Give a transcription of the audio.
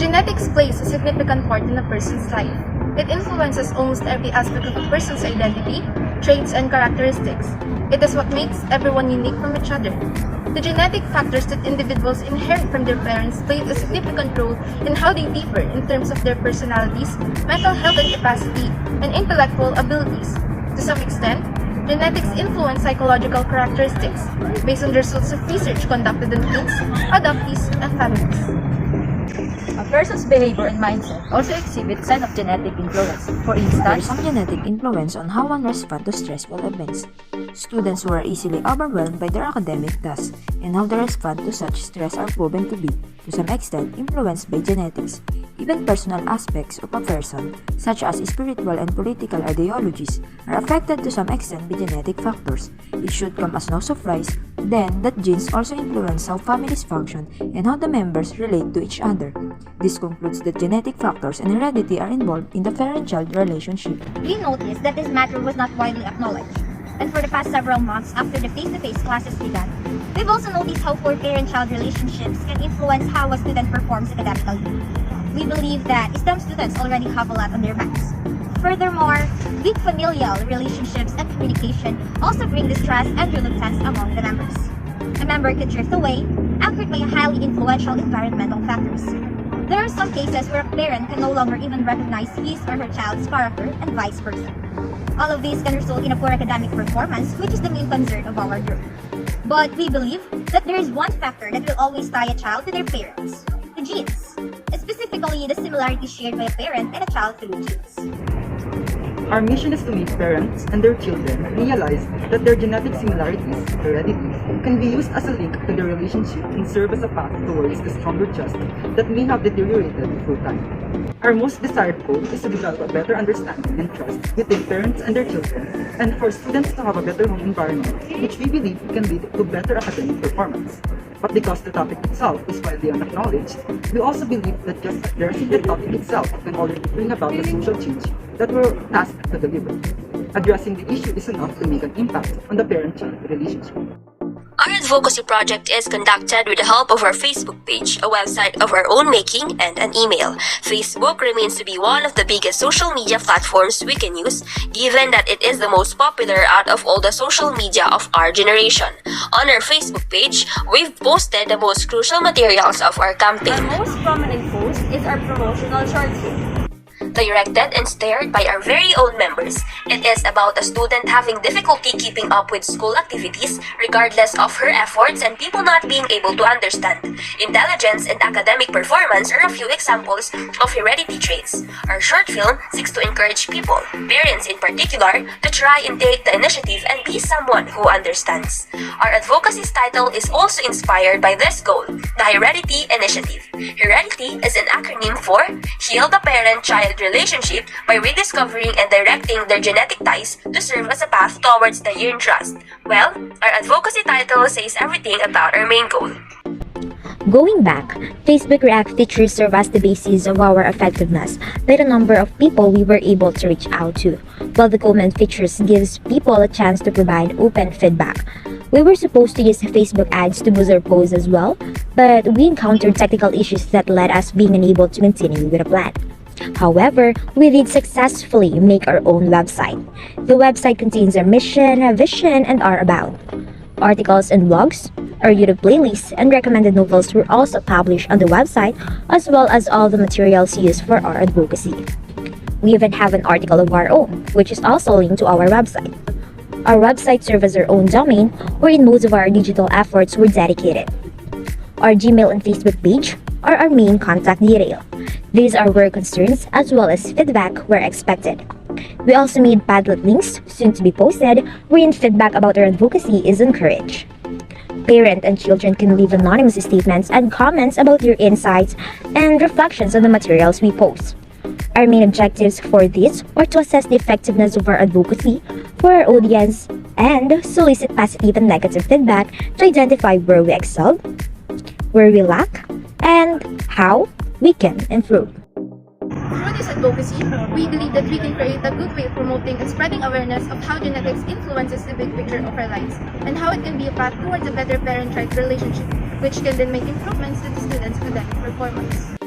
Genetics plays a significant part in a person's life. It influences almost every aspect of a person's identity, traits, and characteristics. It is what makes everyone unique from each other. The genetic factors that individuals inherit from their parents play a significant role in how they differ in terms of their personalities, mental health and capacity, and intellectual abilities. To some extent, genetics influence psychological characteristics based on the results of research conducted on kids, adoptees, and families. A person's behavior and mindset also exhibit signs of genetic influence. For instance, there is some genetic influence on how one responds to stressful events. Students who are easily overwhelmed by their academic tasks and how they respond to such stress are proven to be, to some extent, influenced by genetics. Even personal aspects of a person, such as spiritual and political ideologies, are affected to some extent by genetic factors. It should come as no surprise, then, that genes also influence how families function and how the members relate to each other. This concludes that genetic factors and heredity are involved in the parent-child relationship. We noticed that this matter was not widely acknowledged. And for the past several months after the face-to-face classes began, we've also noticed how poor parent-child relationships can influence how a student performs academically. We believe that STEM students already have a lot on their minds. Furthermore, weak familial relationships and communication also bring distress and reluctance among the members. A member could drift away, anchored by a highly influential environmental factors. There are some cases where a parent can no longer even recognize his or her child's character and vice versa. All of these can result in a poor academic performance, which is the main concern of our group. But we believe that there is one factor that will always tie a child to their parents: the genes, specifically the similarity shared by a parent and a child through genes. Our mission is to make parents and their children realize that their genetic similarities, heredity, can be used as a link to their relationship and serve as a path towards a stronger trust that may have deteriorated through time. Our most desired goal is to develop a better understanding and trust between parents and their children, and for students to have a better home environment, which we believe can lead to better academic performance. But because the topic itself is widely unacknowledged, we also believe that just addressing the topic itself can already bring about the social change that we're tasked to deliver. Addressing the issue is enough to make an impact on the parent-child relationship. Our advocacy project is conducted with the help of our Facebook page, a website of our own making, and an email. Facebook remains to be one of the biggest social media platforms we can use, given that it is the most popular out of all the social media of our generation. On our Facebook page, we've posted the most crucial materials of our campaign. our most prominent post is our promotional short film. Directed and steered by our very own members. It is about a student having difficulty keeping up with school activities regardless of her efforts and people not being able to understand. Intelligence and academic performance are a few examples of heredity traits. Our short film seeks to encourage people, parents in particular, to try and take the initiative and be someone who understands. Our advocacy's title is also inspired by this goal, the HEREDITY Initiative. HEREDITY is an acronym for Heal the Parent-Child Relationship by rediscovering and directing their genetic ties to serve as a path towards the Yearned trust. Well, our advocacy title says everything about our main goal. Going back, Facebook React features serve as the basis of our effectiveness by the number of people we were able to reach out to, while the comment features gives people a chance to provide open feedback. We were supposed to use Facebook ads to boost our posts as well, but we encountered technical issues that led us being unable to continue with the plan. However, we did successfully make our own website. The website contains our mission, vision, and our about. Articles and blogs, our YouTube playlists, and recommended novels were also published on the website, as well as all the materials used for our advocacy. We even have an article of our own, which is also linked to our website. Our website serves as our own domain, wherein most of our digital efforts were dedicated. Our Gmail and Facebook page are our main contact detail. These are where concerns as well as feedback were expected. We also made Padlet links, soon to be posted, wherein feedback about our advocacy is encouraged. Parent and children can leave anonymous statements and comments about their insights and reflections on the materials we post. Our main objectives for this are to assess the effectiveness of our advocacy for our audience and solicit positive and negative feedback to identify where we excel, where we lack, and how we can improve. Through this advocacy, we believe that we can create a good way of promoting and spreading awareness of how genetics influences the big picture of our lives and how it can be a path towards a better parent-child relationship, which can then make improvements to the students' academic performance.